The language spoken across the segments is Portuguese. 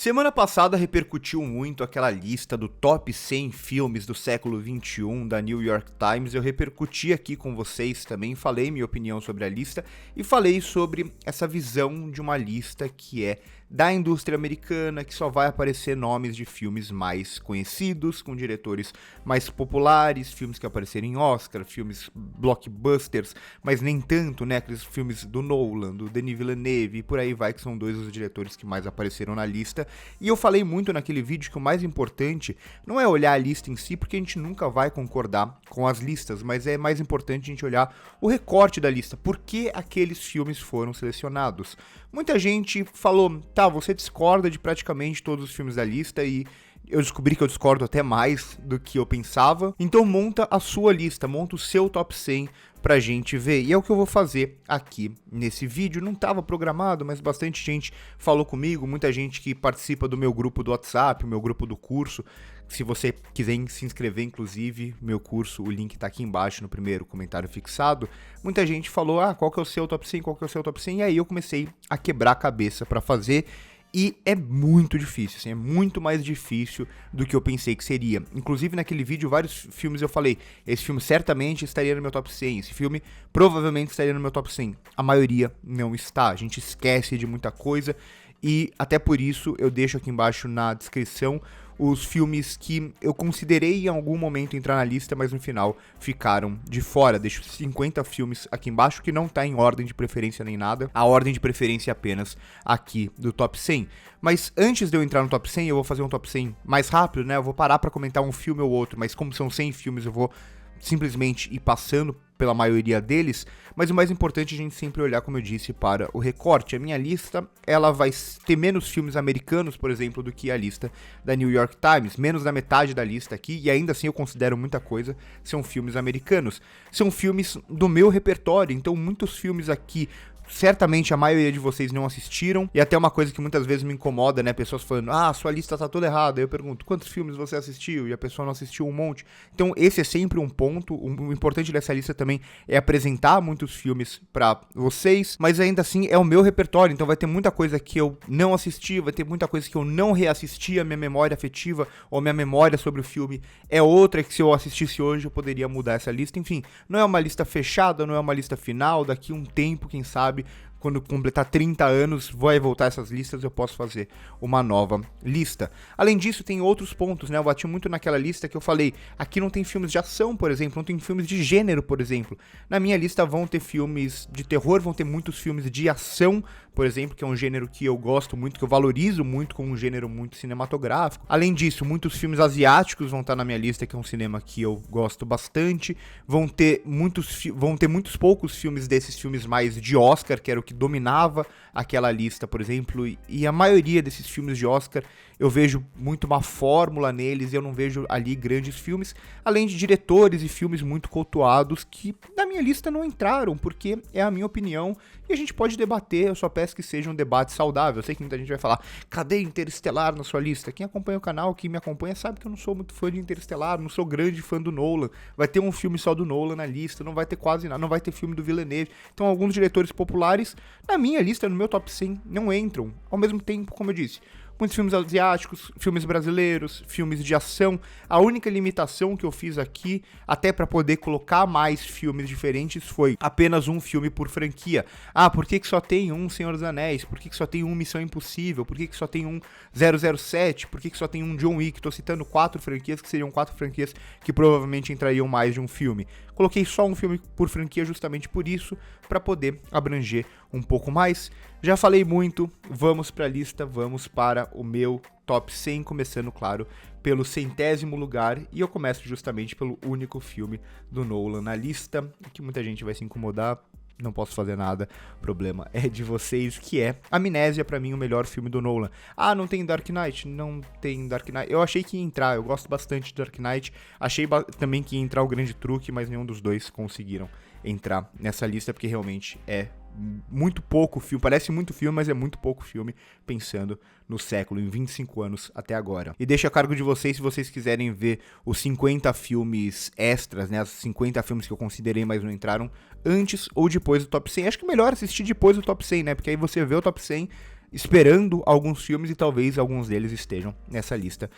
Semana passada repercutiu muito aquela lista do top 100 filmes do século XXI da New York Times. Eu repercuti aqui com vocês também, falei minha opinião sobre a lista e falei sobre essa visão de uma lista que é da indústria americana, que só vai aparecer nomes de filmes mais conhecidos, com diretores mais populares, filmes que apareceram em Oscar, filmes blockbusters, mas nem tanto, né? Aqueles filmes do Nolan, do Denis Villeneuve e por aí vai, que são dois dos diretores que mais apareceram na lista. E eu falei muito naquele vídeo que o mais importante não é olhar a lista em si, porque a gente nunca vai concordar com as listas, mas é mais importante a gente olhar o recorte da lista, por que aqueles filmes foram selecionados. Muita gente falou, tá, você discorda de praticamente todos os filmes da lista e eu descobri que eu discordo até mais do que eu pensava. Então monta a sua lista, monta o seu top 100 pra gente ver. E é o que eu vou fazer aqui nesse vídeo. Não estava programado, mas bastante gente falou comigo, muita gente que participa do meu grupo do WhatsApp, o meu grupo do curso. Se você quiser se inscrever, inclusive, meu curso, o link tá aqui embaixo no primeiro comentário fixado. Muita gente falou, qual que é o seu top 100, qual que é o seu top 100? E aí eu comecei a quebrar a cabeça pra fazer. E é muito difícil, assim, é muito mais difícil do que eu pensei que seria. Inclusive naquele vídeo, vários filmes eu falei, esse filme certamente estaria no meu top 100, esse filme provavelmente estaria no meu top 100. A maioria não está, a gente esquece de muita coisa e até por isso eu deixo aqui embaixo na descrição os filmes que eu considerei em algum momento entrar na lista, mas no final ficaram de fora. Deixo 50 filmes aqui embaixo, que não tá em ordem de preferência nem nada. A ordem de preferência é apenas aqui do top 100. Mas antes de eu entrar no top 100, eu vou fazer um top 100 mais rápido, né? Eu vou parar pra comentar um filme ou outro, mas como são 100 filmes, eu vou simplesmente ir passando pela maioria deles, mas o mais importante é a gente sempre olhar, como eu disse, para o recorte. A minha lista, ela vai ter menos filmes americanos, por exemplo, do que a lista da New York Times, menos da metade da lista aqui, e ainda assim eu considero muita coisa, são filmes americanos. São filmes do meu repertório, então muitos filmes aqui certamente a maioria de vocês não assistiram, e até uma coisa que muitas vezes me incomoda, né, pessoas falando, sua lista tá toda errada, eu pergunto, quantos filmes você assistiu? E a pessoa não assistiu um monte. Então esse é sempre um ponto, o importante dessa lista também é apresentar muitos filmes pra vocês, mas ainda assim é o meu repertório, então vai ter muita coisa que eu não assisti, vai ter muita coisa que eu não reassisti, a minha memória afetiva ou minha memória sobre o filme é outra, que se eu assistisse hoje eu poderia mudar essa lista. Enfim, não é uma lista fechada, não é uma lista final, daqui um tempo, quem sabe, quando completar 30 anos, vai voltar essas listas, eu posso fazer uma nova lista. Além disso, tem outros pontos, né? Eu bati muito naquela lista que eu falei, aqui não tem filmes de ação, por exemplo, não tem filmes de gênero, por exemplo. Na minha lista vão ter filmes de terror, vão ter muitos filmes de ação, por exemplo, que é um gênero que eu gosto muito, que eu valorizo muito como um gênero muito cinematográfico. Além disso, muitos filmes asiáticos vão estar na minha lista, que é um cinema que eu gosto bastante. Vão ter muitos poucos filmes desses filmes mais de Oscar, que era o que dominava aquela lista, por exemplo, e a maioria desses filmes de Oscar eu vejo muito uma fórmula neles e eu não vejo ali grandes filmes, além de diretores e filmes muito cultuados que na minha lista não entraram, porque é a minha opinião e a gente pode debater, eu só peço que seja um debate saudável. Eu sei que muita gente vai falar, cadê Interestelar na sua lista? Quem acompanha o canal, quem me acompanha sabe que eu não sou muito fã de Interestelar, não sou grande fã do Nolan, vai ter um filme só do Nolan na lista, não vai ter quase nada, não vai ter filme do Villeneuve, então alguns diretores populares na minha lista, no meu top 100, não entram, ao mesmo tempo, como eu disse, muitos filmes asiáticos, filmes brasileiros, filmes de ação. A única limitação que eu fiz aqui, até para poder colocar mais filmes diferentes, foi apenas um filme por franquia. Por que só tem um Senhor dos Anéis? Por que só tem um Missão Impossível? Por que só tem um 007? Por que só tem um John Wick? Tô citando 4 franquias, que seriam 4 franquias que provavelmente entrariam mais de um filme. Coloquei só um filme por franquia justamente por isso, para poder abranger um pouco mais. Já falei muito, vamos para a lista, vamos para o meu top 100, começando, claro, pelo 100º lugar, e eu começo justamente pelo único filme do Nolan na lista, que muita gente vai se incomodar, não posso fazer nada, o problema é de vocês, que é Amnésia, pra mim, o melhor filme do Nolan. Não tem Dark Knight? Não tem Dark Knight. Eu achei que ia entrar, eu gosto bastante de Dark Knight, achei também que ia entrar o Grande Truque, mas nenhum dos dois conseguiram entrar nessa lista, porque realmente é muito pouco filme, parece muito filme, mas é muito pouco filme pensando no século, em 25 anos até agora. E deixo a cargo de vocês se vocês quiserem ver os 50 filmes extras, né, os 50 filmes que eu considerei, mas não entraram, antes ou depois do top 100. Acho que é melhor assistir depois do top 100, né, porque aí você vê o top 100, esperando alguns filmes e talvez alguns deles estejam nessa lista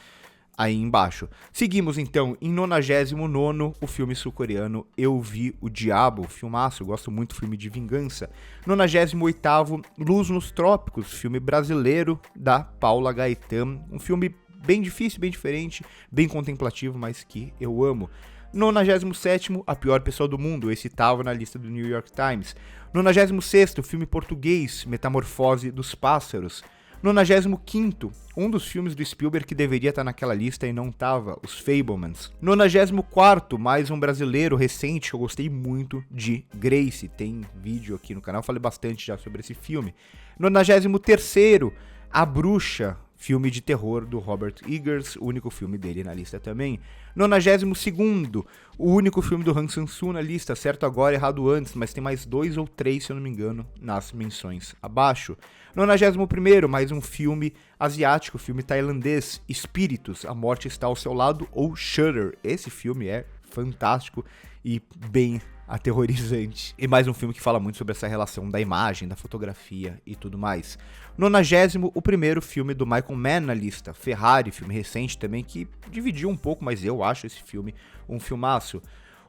aí embaixo. Seguimos então em 99º, o filme sul-coreano Eu Vi o Diabo, filmaço, gosto muito do filme de vingança. 98º, Luz nos Trópicos, filme brasileiro da Paula Gaetan, um filme bem difícil, bem diferente, bem contemplativo, mas que eu amo. 97º, A Pior Pessoa do Mundo, esse estava na lista do New York Times. 96º, filme português, Metamorfose dos Pássaros. 95º, um dos filmes do Spielberg que deveria estar naquela lista e não estava, Os Fabelmans. 94º, mais um brasileiro recente que eu gostei muito, de Grace. Tem vídeo aqui no canal, falei bastante já sobre esse filme. 93º, A Bruxa, filme de terror do Robert Eggers, o único filme dele na lista também. 92º, o único filme do Hong Sang-soo na lista, certo agora, errado antes, mas tem mais 2 ou 3, se eu não me engano, nas menções abaixo. 91º, mais um filme asiático, filme tailandês, Espíritos, A Morte Está ao Seu Lado, ou Shudder. Esse filme é fantástico e bem aterrorizante. E mais um filme que fala muito sobre essa relação da imagem, da fotografia e tudo mais. 91º filme do Michael Mann na lista, Ferrari, filme recente também, que dividiu um pouco, mas eu acho esse filme um filmaço.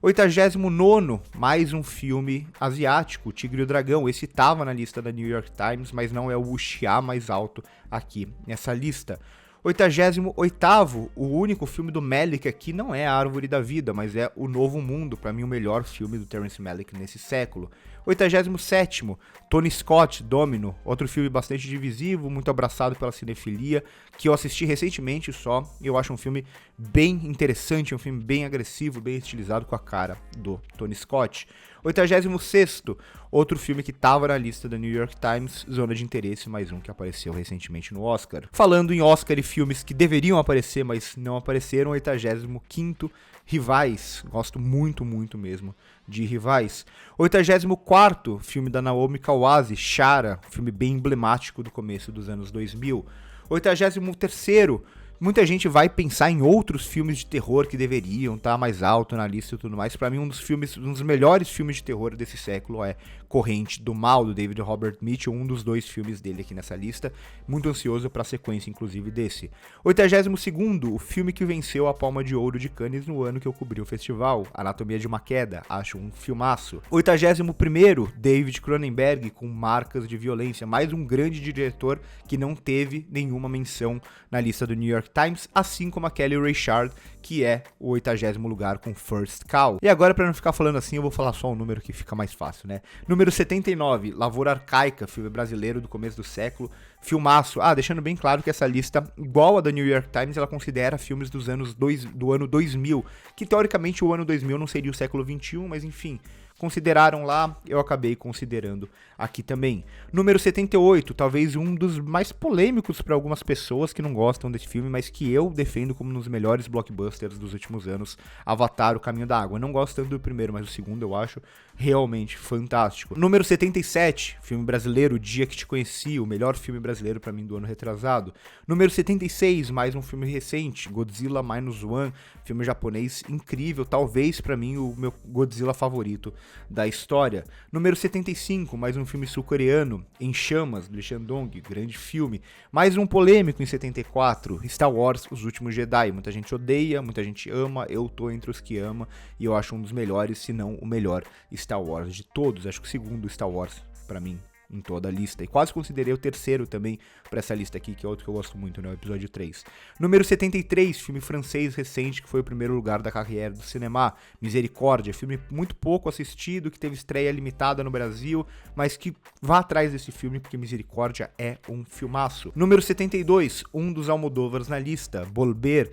89º, mais um filme asiático, Tigre e o Dragão. Esse estava na lista da New York Times, mas não é o wuxia mais alto aqui nessa lista. 88º, o único filme do Malick aqui não é A Árvore da Vida, mas é O Novo Mundo, para mim o melhor filme do Terrence Malick nesse século. 87º, Tony Scott, Domino, outro filme bastante divisivo, muito abraçado pela cinefilia, que eu assisti recentemente só, e eu acho um filme bem interessante, um filme bem agressivo, bem estilizado com a cara do Tony Scott. 86º, outro filme que estava na lista da New York Times, Zona de Interesse, mais um que apareceu recentemente no Oscar. Falando em Oscar e filmes que deveriam aparecer, mas não apareceram, 85º, Rivais, gosto muito, muito mesmo de Rivais. 84º, filme da Naomi Kawase, Shara, filme bem emblemático do começo dos anos 2000. 83º, muita gente vai pensar em outros filmes de terror que deveriam estar mais alto na lista e tudo mais. Pra mim, um dos melhores filmes de terror desse século é Corrente do Mal, do David Robert Mitchell, um dos 2 filmes dele aqui nessa lista. Muito ansioso pra sequência, inclusive, desse. 82º, o filme que venceu a Palma de Ouro de Cannes no ano que eu cobri o festival, Anatomia de uma Queda, acho um filmaço. 81º, David Cronenberg, com Marcas de Violência, mais um grande diretor que não teve nenhuma menção na lista do New York Times, assim como a Kelly Reichardt, que é o 80º lugar com First Cow. E agora, para não ficar falando assim, eu vou falar só um número que fica mais fácil, né? Número 79, Lavoura Arcaica, filme brasileiro do começo do século, filmaço. Deixando bem claro que essa lista, igual a da New York Times, ela considera filmes do ano 2000, que teoricamente o ano 2000 não seria o século 21, mas enfim, consideraram lá, eu acabei considerando aqui também. Número 78, talvez um dos mais polêmicos para algumas pessoas que não gostam desse filme, mas que eu defendo como um dos melhores blockbusters dos últimos anos, Avatar, O Caminho da Água. Eu não gosto tanto do primeiro, mas o segundo eu acho realmente fantástico. Número 77, filme brasileiro, O Dia que Te Conheci, o melhor filme brasileiro para mim do ano retrasado. Número 76, mais um filme recente, Godzilla Minus One, filme japonês incrível, talvez para mim o meu Godzilla favorito da história. Número 75, mais um filme sul-coreano, Em Chamas, do Lee Shandong, grande filme. Mais um polêmico em 74, Star Wars, Os Últimos Jedi. Muita gente odeia, muita gente ama, eu tô entre os que ama, e eu acho um dos melhores, se não o melhor Star Wars de todos. Acho que o segundo Star Wars, pra mim, em toda a lista. E quase considerei o terceiro também para essa lista aqui, que é outro que eu gosto muito, né? O episódio 3. Número 73, filme francês recente, que foi o primeiro lugar da carreira do cinema. Misericórdia, filme muito pouco assistido, que teve estreia limitada no Brasil, mas que vá atrás desse filme, porque Misericórdia é um filmaço. Número 72, um dos Almodóvars na lista, Bolber,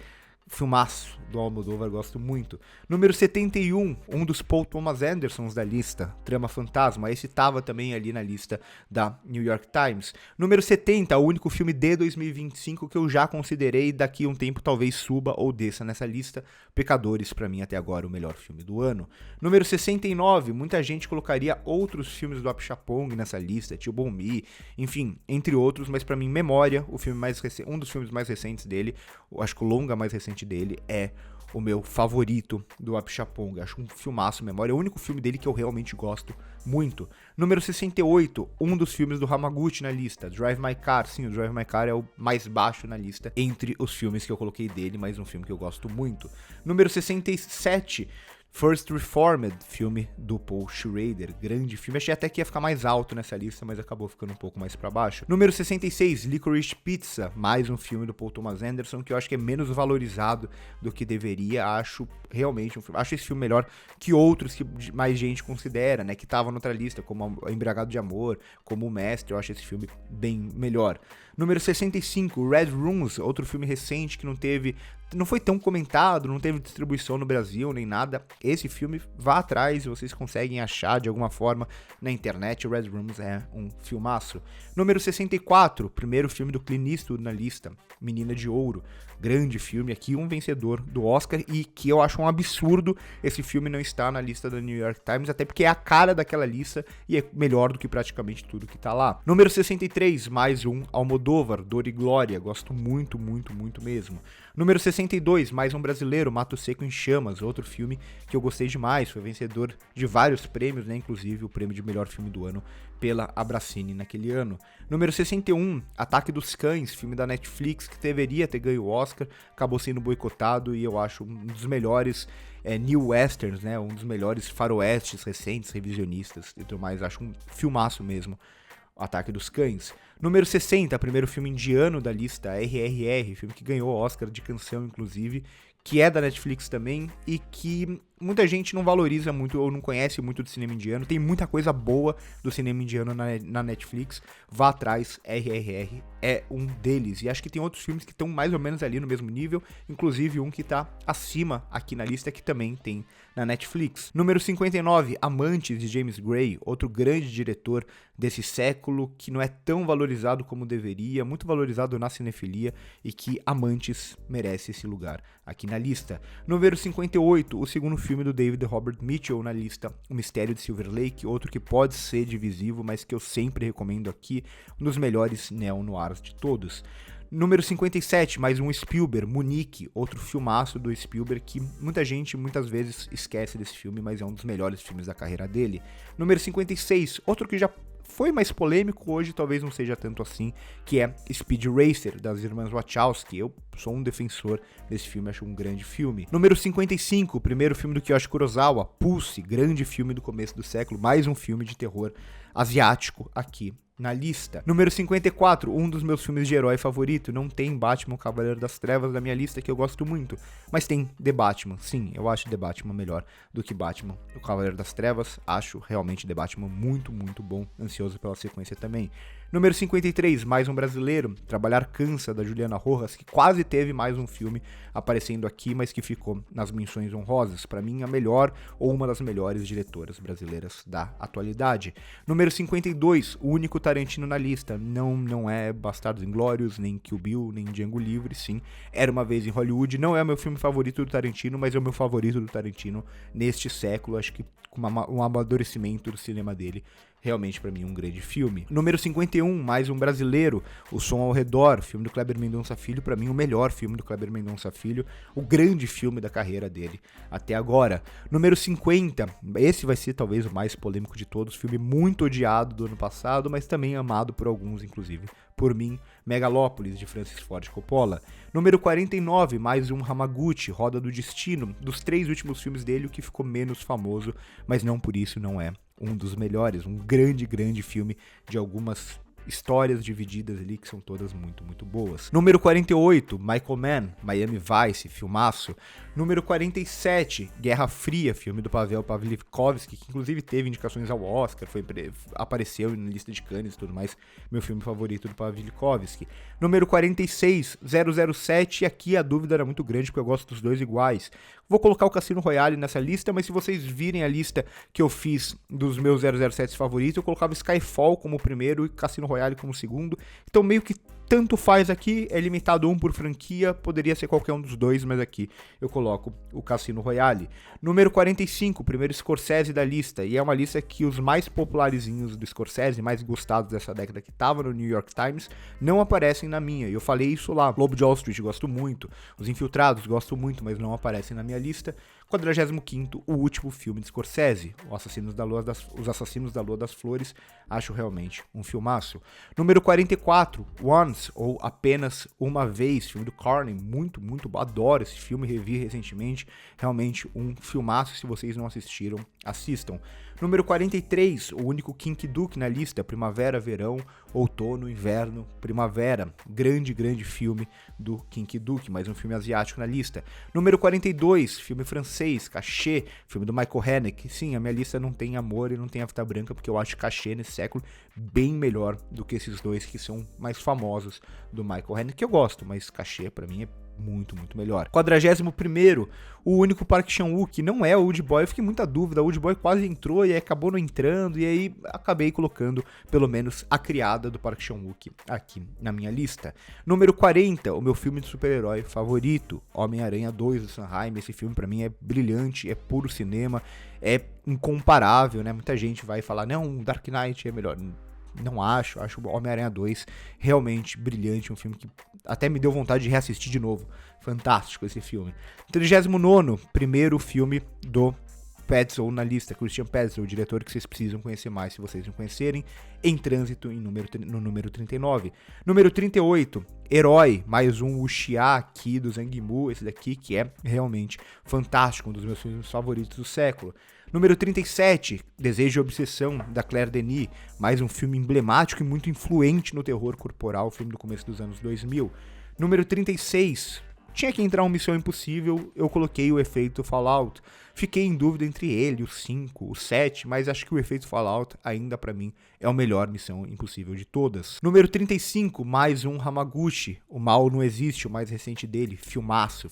filmaço do Almodóvar, gosto muito. Número 71, um dos Paul Thomas Andersons da lista, Trama Fantasma, esse tava também ali na lista da New York Times. Número 70, o único filme de 2025 que eu já considerei, daqui a um tempo talvez suba ou desça nessa lista, Pecadores, pra mim até agora o melhor filme do ano. Número 69, muita gente colocaria outros filmes do Apichatpong nessa lista, Tio Bom Mi, enfim, entre outros, mas pra mim Memória, o filme um dos filmes mais recentes dele, eu acho que o longa mais recente dele é o meu favorito do Apichatpong. Acho um filmaço, memória. É o único filme dele que eu realmente gosto muito. Número 68, um dos filmes do Hamaguchi na lista, Drive My Car. Sim, o Drive My Car é o mais baixo na lista entre os filmes que eu coloquei dele, mas um filme que eu gosto muito. Número 67, First Reformed, filme do Paul Schrader, grande filme. Achei até que ia ficar mais alto nessa lista, mas acabou ficando um pouco mais pra baixo. Número 66, Licorice Pizza, mais um filme do Paul Thomas Anderson, que eu acho que é menos valorizado do que deveria. Acho realmente um filme, acho esse filme melhor que outros que mais gente considera, né, que estavam na outra lista, como Embriagado de Amor, como O Mestre. Eu acho esse filme bem melhor. Número 65, Red Rooms, outro filme recente que não foi tão comentado, não teve distribuição no Brasil nem nada. Esse filme, vá atrás, vocês conseguem achar de alguma forma na internet. Red Rooms é um filmaço. Número 64, primeiro filme do Clint Eastwood na lista, Menina de Ouro. Grande filme aqui, um vencedor do Oscar, e que eu acho um absurdo esse filme não estar na lista da New York Times, até porque é a cara daquela lista e é melhor do que praticamente tudo que tá lá. Número 63, mais um Almodóvar, Dor e Glória, gosto muito, muito, muito mesmo. Número 62, mais um brasileiro, Mato Seco em Chamas, outro filme que eu gostei demais, foi vencedor de vários prêmios, né, inclusive o prêmio de melhor filme do ano pela Abracine naquele ano. Número 61, Ataque dos Cães, filme da Netflix que deveria ter ganho o Oscar, acabou sendo boicotado e eu acho um dos melhores new westerns, né, um dos melhores faroestes recentes, revisionistas e tudo mais. Acho um filmaço mesmo, Ataque dos Cães. Número 60, primeiro filme indiano da lista, RRR, filme que ganhou o Oscar de canção, inclusive, que é da Netflix também e que muita gente não valoriza muito ou não conhece muito do cinema indiano. Tem muita coisa boa do cinema indiano na Netflix. Vá atrás, RRR é um deles. E acho que tem outros filmes que estão mais ou menos ali no mesmo nível, inclusive um que está acima aqui na lista que também tem na Netflix. Número 59, Amantes, de James Gray, outro grande diretor desse século que não é tão valorizado como deveria, muito valorizado na cinefilia e que Amantes merece esse lugar aqui na lista. Número 58, o segundo filme do David Robert Mitchell na lista, O Mistério de Silver Lake, outro que pode ser divisivo, mas que eu sempre recomendo aqui, um dos melhores neo-noirs de todos. Número 57, mais um Spielberg, Munique, outro filmaço do Spielberg que muita gente muitas vezes esquece desse filme, mas é um dos melhores filmes da carreira dele. Número 56, outro que já foi mais polêmico, hoje talvez não seja tanto assim, que é Speed Racer, das irmãs Wachowski. Eu sou um defensor desse filme, acho um grande filme. Número 55, o primeiro filme do Kiyoshi Kurosawa, Pulse, grande filme do começo do século, mais um filme de terror asiático aqui na lista. Número 54, um dos meus filmes de herói favorito. Não tem Batman, Cavaleiro das Trevas na minha lista, que eu gosto muito, mas tem The Batman. Sim, eu acho The Batman melhor do que Batman, o Cavaleiro das Trevas. Acho realmente The Batman muito, muito bom. Ansioso pela sequência também. Número 53, mais um brasileiro, Trabalhar Cansa, da Juliana Rojas, que quase teve mais um filme aparecendo aqui, mas que ficou nas menções honrosas. Para mim, a melhor ou uma das melhores diretoras brasileiras da atualidade. Número 52, o único Tarantino na lista. Não é Bastardos Inglórios, nem Kill Bill, nem Django Livre, sim. Era Uma Vez em Hollywood. Não é o meu filme favorito do Tarantino, mas é o meu favorito do Tarantino neste século. Acho que com um amadurecimento do cinema dele. Realmente, pra mim, um grande filme. Número 51, mais um brasileiro, O Som ao Redor, filme do Kleber Mendonça Filho. Pra mim, o melhor filme do Kleber Mendonça Filho. O grande filme da carreira dele até agora. Número 50, esse vai ser talvez o mais polêmico de todos. Filme muito odiado do ano passado, mas também amado por alguns, inclusive por mim, Megalópolis, de Francis Ford Coppola. Número 49, mais um Hamaguchi, Roda do Destino. Dos 3 últimos filmes dele, o que ficou menos famoso, mas não por isso não é um dos melhores, um grande, grande filme de algumas histórias divididas ali que são todas muito, muito boas. Número 48, Michael Mann, Miami Vice, filmaço. Número 47, Guerra Fria, filme do Pavel Pawlikowski, que inclusive teve indicações ao Oscar, apareceu na lista de Cannes e tudo mais, meu filme favorito do Pawlikowski. Número 46, 007, e aqui a dúvida era muito grande porque eu gosto dos dois iguais. Vou colocar o Cassino Royale nessa lista, mas se vocês virem a lista que eu fiz dos meus 007 favoritos, eu colocava Skyfall como primeiro e Cassino Royale como segundo. Então meio que tanto faz aqui, é limitado um por franquia, poderia ser qualquer um dos dois, mas aqui eu coloco o Cassino Royale. Número 45, primeiro Scorsese da lista, e é uma lista que os mais popularizinhos do Scorsese, mais gostados dessa década que estavam no New York Times, não aparecem na minha, e eu falei isso lá. Lobo de Wall Street gosto muito, Os Infiltrados gosto muito, mas não aparecem na minha lista. 45º, o último filme de Scorsese, Os Assassinos da Lua das Flores, acho realmente um filmaço. Número 44, Once, ou Apenas Uma Vez, filme do Carney, muito, muito, adoro esse filme, revi recentemente, realmente um filmaço, se vocês não assistiram, assistam. Número 43, o único Kinky Duke na lista, Primavera, Verão, Outono, Inverno, Primavera, grande filme do Kinky Duke, mais um filme asiático na lista. Número 42, filme francês, Cachê, filme do Michael Haneke. Sim, a minha lista não tem Amor e não tem A Fita Branca, porque eu acho Cachê nesse século bem melhor do que esses dois que são mais famosos do Michael Haneke, que eu gosto, mas Cachê pra mim é muito, muito melhor. 41º, o único Park Chan-wook, que não é o Old Boy, eu fiquei muita dúvida, o Old Boy quase entrou e aí acabou não entrando, e aí acabei colocando, pelo menos, A Criada do Park Chan-wook aqui na minha lista. Número 40, o meu filme de super-herói favorito, Homem-Aranha 2 do Sam Raimi. Esse filme pra mim é brilhante, é puro cinema, é incomparável, né? Muita gente vai falar, não, Dark Knight é melhor. Não acho o Homem-Aranha 2 realmente brilhante, um filme que até me deu vontade de reassistir de novo. Fantástico esse filme. 39º, primeiro filme do Petzold na lista, Christian Petzold, o diretor que vocês precisam conhecer mais se vocês não conhecerem, Em Trânsito no número 39. Número 38, Herói, mais um Wuxia aqui do Zhang Yimou, esse daqui que é realmente fantástico, um dos meus filmes favoritos do século. Número 37, Desejo e Obsessão, da Claire Denis, mais um filme emblemático e muito influente no terror corporal, filme do começo dos anos 2000. Número 36, tinha que entrar um Missão Impossível, eu coloquei o Efeito Fallout. Fiquei em dúvida entre ele, o 5, o 7, mas acho que o Efeito Fallout ainda pra mim é o melhor Missão Impossível de todas. Número 35, mais um Hamaguchi, O Mal Não Existe, o mais recente dele, filmaço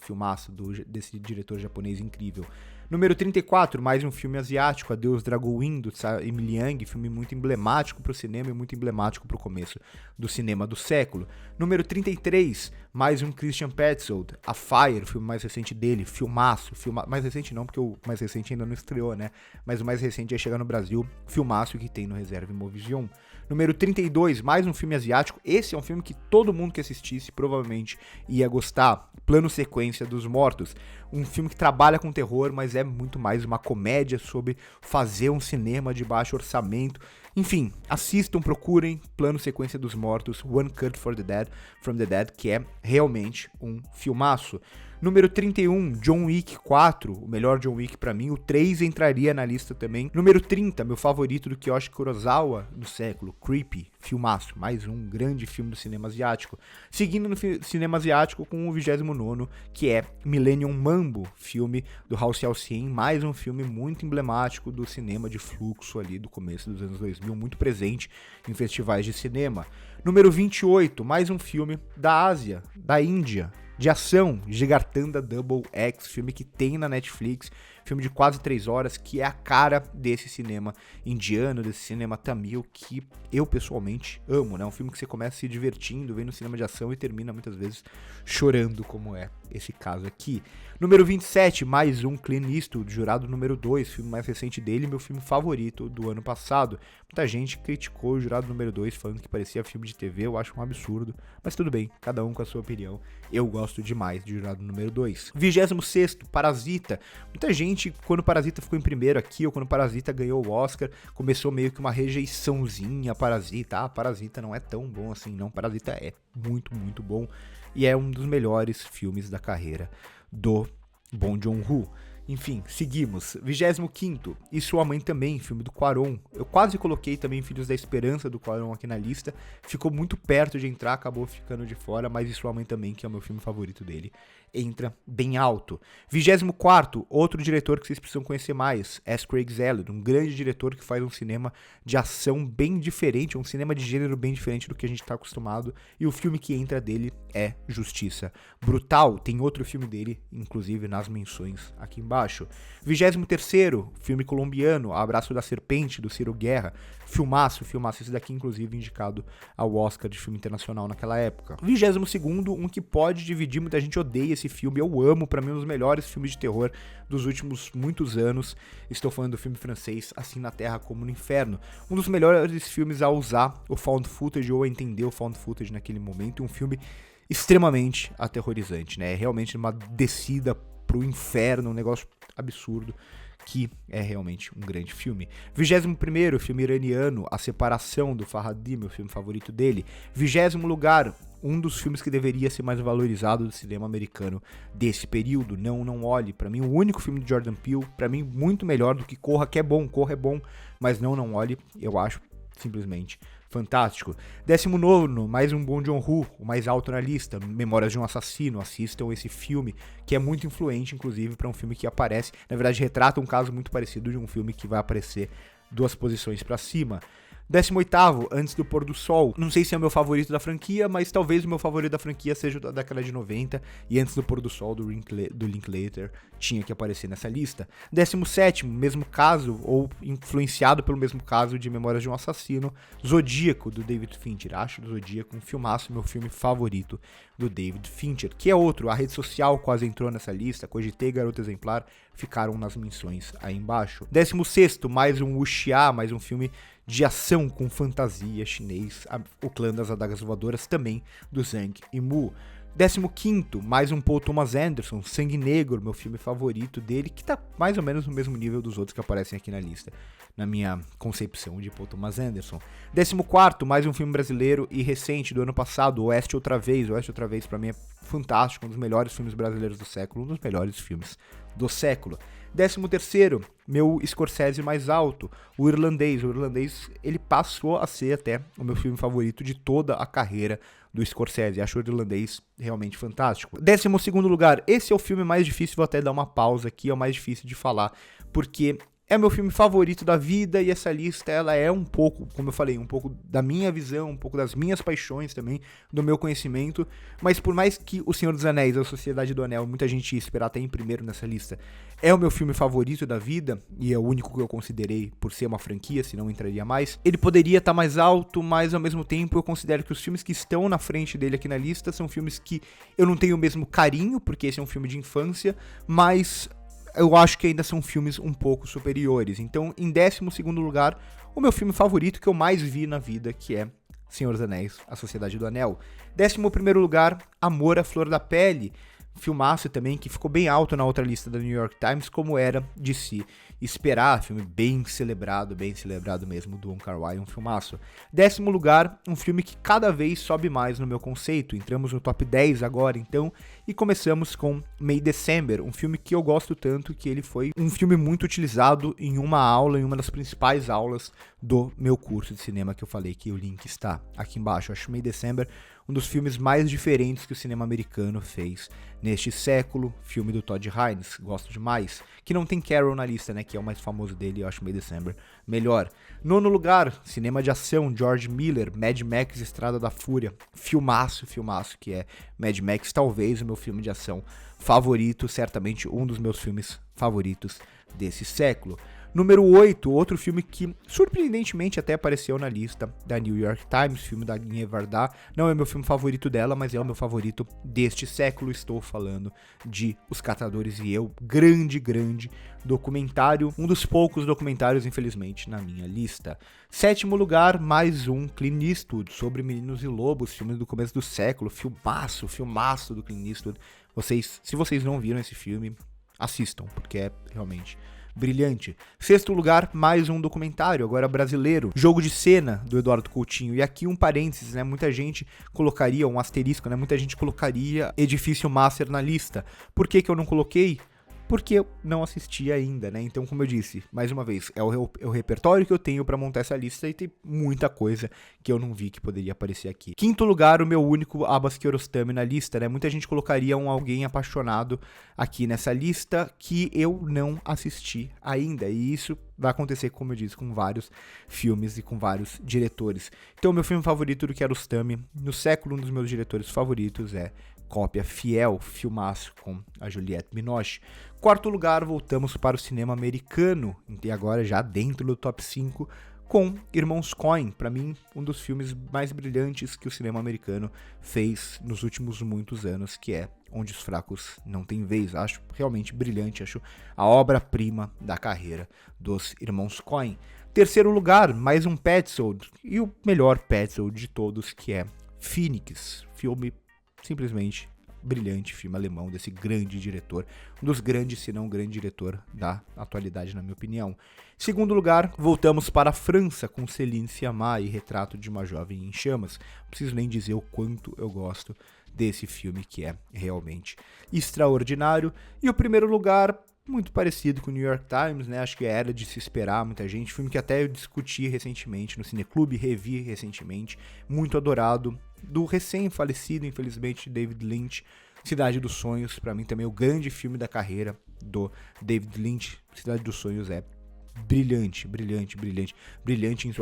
desse diretor japonês incrível. Número 34, mais um filme asiático, Adeus Dragoin, do Tsai Ming-liang, filme muito emblemático pro cinema e muito emblemático pro começo do cinema do século. Número 33, mais um Christian Petzold, A Fire, filme mais recente dele, filmaço, mais recente não, porque o mais recente ainda não estreou, né? Mas o mais recente ia chegar no Brasil, filmaço que tem no Reserva Imovision. Número 32, mais um filme asiático, esse é um filme que todo mundo que assistisse provavelmente ia gostar, Plano Sequência dos Mortos, um filme que trabalha com terror, mas é muito mais uma comédia sobre fazer um cinema de baixo orçamento. Enfim, assistam, procurem Plano Sequência dos Mortos, One Cut from the Dead, que é realmente um filmaço. Número 31, John Wick 4, o melhor John Wick pra mim, o 3 entraria na lista também. Número 30, meu favorito do Kiyoshi Kurosawa do século, Creepy, filmaço, mais um grande filme do cinema asiático. Seguindo no cinema asiático com o 29º, que é Millennium Mambo, filme do Hao Xiaoxian, mais um filme muito emblemático do cinema de fluxo ali do começo dos anos 2000, muito presente em festivais de cinema. Número 28, mais um filme da Ásia, da Índia, de ação, Jigartanda Double X, filme que tem na Netflix, filme de quase 3 horas, que é a cara desse cinema indiano, desse cinema tamil, que eu pessoalmente amo, né? Um filme que você começa se divertindo, vendo cinema de ação e termina muitas vezes chorando, como é esse caso aqui. Número 27, mais um Clint Eastwood, Jurado número 2, filme mais recente dele, meu filme favorito do ano passado. Muita gente criticou o Jurado número 2, falando que parecia filme de TV, eu acho um absurdo, mas tudo bem, cada um com a sua opinião. Eu gosto demais de Jurado número 2. 26º, Parasita. Muita gente, quando Parasita ficou em primeiro aqui, ou quando Parasita ganhou o Oscar, começou meio que uma rejeiçãozinha a Parasita. Ah, Parasita não é tão bom assim, não. Parasita é muito, muito bom e é um dos melhores filmes da carreira do Bong Joon-ho. Enfim, seguimos. 25º, E Sua Mãe Também, filme do Cuarón. Eu quase coloquei também Filhos da Esperança do Cuarón aqui na lista. Ficou muito perto de entrar, acabou ficando de fora, mas E Sua Mãe Também, que é o meu filme favorito dele, entra bem alto. 24º, outro diretor que vocês precisam conhecer mais, S. Craig Zellweger, um grande diretor que faz um cinema de ação bem diferente, um cinema de gênero bem diferente do que a gente está acostumado, e o filme que entra dele é Justiça Brutal. Tem outro filme dele, inclusive nas menções aqui embaixo. embaixo. 23º, filme colombiano, Abraço da Serpente, do Ciro Guerra. Filmaço, esse daqui inclusive indicado ao Oscar de filme internacional naquela época. 22º, um que pode dividir, muita gente odeia esse filme, eu amo, pra mim um dos melhores filmes de terror dos últimos muitos anos. Estou falando do filme francês Assim na Terra como no Inferno. Um dos melhores filmes a usar o found footage ou a entender o found footage naquele momento, um filme extremamente aterrorizante, né? É realmente uma descida pro inferno, um negócio absurdo, que é realmente um grande filme. 21º, filme iraniano, A Separação, do Farhadi, meu filme favorito dele. 20º lugar, um dos filmes que deveria ser mais valorizado do cinema americano desse período, Não Olhe. Pra mim, o único filme de Jordan Peele, pra mim, muito melhor do que Corra, que é bom, Corra é bom, mas Não Olhe, eu acho simplesmente fantástico. 19º, mais um Bong Joon-ho, o mais alto na lista, Memórias de um Assassino. Assistam esse filme, que é muito influente, inclusive, para um filme que aparece, na verdade, retrata um caso muito parecido de um filme que vai aparecer 2 posições para cima. 18º, Antes do Pôr do Sol. Não sei se é o meu favorito da franquia, mas talvez o meu favorito da franquia seja o da década de 90, e Antes do Pôr do Sol, do Linklater, tinha que aparecer nessa lista. 17º, mesmo caso, ou influenciado pelo mesmo caso de Memórias de um Assassino, Zodíaco, do David Fincher. Acho do Zodíaco um filmaço, meu filme favorito do David Fincher, que é outro, A Rede Social quase entrou nessa lista, Cogitei, Garota Exemplar, ficaram nas menções aí embaixo. 16º, mais um Wuxia, mais um filme de ação com fantasia chinês, O Clã das Adagas Voadoras, também do Zhang Yimou. 15º, mais um Paul Thomas Anderson, Sangue Negro, meu filme favorito dele, que tá mais ou menos no mesmo nível dos outros que aparecem aqui na lista, na minha concepção de Paul Thomas Anderson. 14º, mais um filme brasileiro e recente do ano passado, Oeste Outra Vez. Oeste Outra Vez pra mim é fantástico, um dos melhores filmes brasileiros do século, um dos melhores filmes do século. 13º, meu Scorsese mais alto, O Irlandês. O Irlandês, ele passou a ser até o meu filme favorito de toda a carreira do Scorsese. Acho O Irlandês realmente fantástico. 12º lugar, esse é o filme mais difícil, vou até dar uma pausa aqui, é o mais difícil de falar, porque é meu filme favorito da vida e essa lista, ela é um pouco, como eu falei, um pouco da minha visão, um pouco das minhas paixões também, do meu conhecimento, mas por mais que O Senhor dos Anéis, A Sociedade do Anel, muita gente ia esperar até em primeiro nessa lista, é o meu filme favorito da vida, e é o único que eu considerei por ser uma franquia, senão entraria mais, ele poderia estar mais alto, mas ao mesmo tempo eu considero que os filmes que estão na frente dele aqui na lista são filmes que eu não tenho o mesmo carinho, porque esse é um filme de infância, mas eu acho que ainda são filmes um pouco superiores. Então, em 12º lugar, o meu filme favorito que eu mais vi na vida, que é Senhor dos Anéis, A Sociedade do Anel. 11º lugar, Amor à Flor da Pele. Filmaço também, que ficou bem alto na outra lista da New York Times, como era de se esperar. Filme bem celebrado mesmo, do Wong Kar-wai, um filmaço. 10º lugar, um filme que cada vez sobe mais no meu conceito. Entramos no top 10 agora, então, e começamos com May December, um filme que eu gosto tanto que ele foi um filme muito utilizado em uma aula, em uma das principais aulas do meu curso de cinema, que eu falei que o link está aqui embaixo. Eu acho May December um dos filmes mais diferentes que o cinema americano fez neste século, filme do Todd Haynes, gosto demais, que não tem Carol na lista, né, que é o mais famoso dele, eu acho May December melhor. 9º lugar, cinema de ação, George Miller, Mad Max Estrada da Fúria, filmaço, que é Mad Max, talvez o meu filme de ação favorito, certamente um dos meus filmes favoritos desse século. Número 8, outro filme que surpreendentemente até apareceu na lista da New York Times, filme da Agnès Varda. Não é meu filme favorito dela, mas é o meu favorito deste século. Estou falando de Os Catadores e Eu, grande documentário, um dos poucos documentários, infelizmente, na minha lista. 7º lugar, mais um Clint Eastwood, sobre Meninos e Lobos, filme do começo do século, filmaço do Clint Eastwood. Se vocês não viram esse filme, assistam, porque é realmente brilhante. 6º lugar, mais um documentário, agora brasileiro, Jogo de Cena, do Eduardo Coutinho. E aqui um parênteses, né? Muita gente colocaria, um asterisco, né? Muita gente colocaria Edifício Master na lista. Por que eu não coloquei? Porque eu não assisti ainda, né? Então, como eu disse, mais uma vez, é o repertório que eu tenho pra montar essa lista e tem muita coisa que eu não vi que poderia aparecer aqui. 5º lugar, o meu único Abbas Kiarostami na lista, né? Muita gente colocaria alguém apaixonado aqui nessa lista que eu não assisti ainda. E isso vai acontecer, como eu disse, com vários filmes e com vários diretores. Então, o meu filme favorito do Kiarostami no século, um dos meus diretores favoritos é cópia fiel, filmaço com a Juliette Binoche. Quarto lugar, voltamos para o cinema americano, e agora já dentro do top 5, com Irmãos Coen, para mim, um dos filmes mais brilhantes que o cinema americano fez nos últimos muitos anos, que é Onde os Fracos Não Têm Vez. Acho realmente brilhante, acho a obra-prima da carreira dos Irmãos Coen. Terceiro lugar, mais um Petzold, e o melhor Petzold de todos, que é Phoenix, filme simplesmente brilhante, filme alemão desse grande diretor, um dos grandes, se não o grande diretor da atualidade, na minha opinião. Segundo lugar, voltamos para a França com Céline Sciamma e Retrato de uma Jovem em Chamas. Não preciso nem dizer o quanto eu gosto desse filme, que é realmente extraordinário. E o primeiro lugar, muito parecido com o New York Times, né? Acho que era de se esperar, muita gente. Filme que até eu discuti recentemente no Cineclube, revi recentemente, muito adorado, do recém-falecido, infelizmente, David Lynch. Cidade dos Sonhos, para mim também é o grande filme da carreira do David Lynch. Cidade dos Sonhos é brilhante, brilhante, brilhante, brilhante em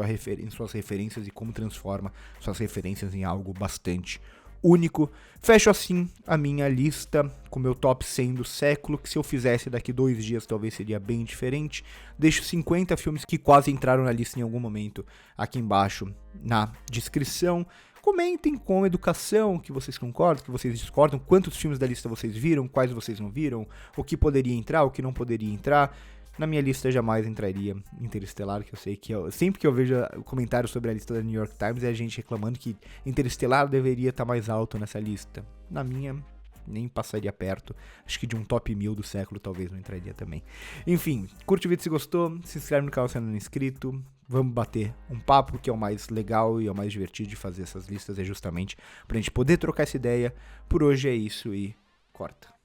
suas referências e como transforma suas referências em algo bastante único. Fecho assim a minha lista com meu top 100 do século, que se eu fizesse daqui 2 dias talvez seria bem diferente. Deixo 50 filmes que quase entraram na lista em algum momento aqui embaixo na descrição. Comentem com educação, que vocês concordam, que vocês discordam, quantos filmes da lista vocês viram, quais vocês não viram, o que poderia entrar, o que não poderia entrar. Na minha lista jamais entraria Interestelar, que eu sei que sempre que eu vejo comentários sobre a lista da New York Times é a gente reclamando que Interestelar deveria estar mais alto nessa lista. Na minha, nem passaria perto. Acho que de um top 1000 do século talvez não entraria também. Enfim, curte o vídeo se gostou, se inscreve no canal se ainda não é inscrito. Vamos bater um papo, que é o mais legal e é o mais divertido de fazer essas listas, é justamente pra gente poder trocar essa ideia. Por hoje é isso e corta.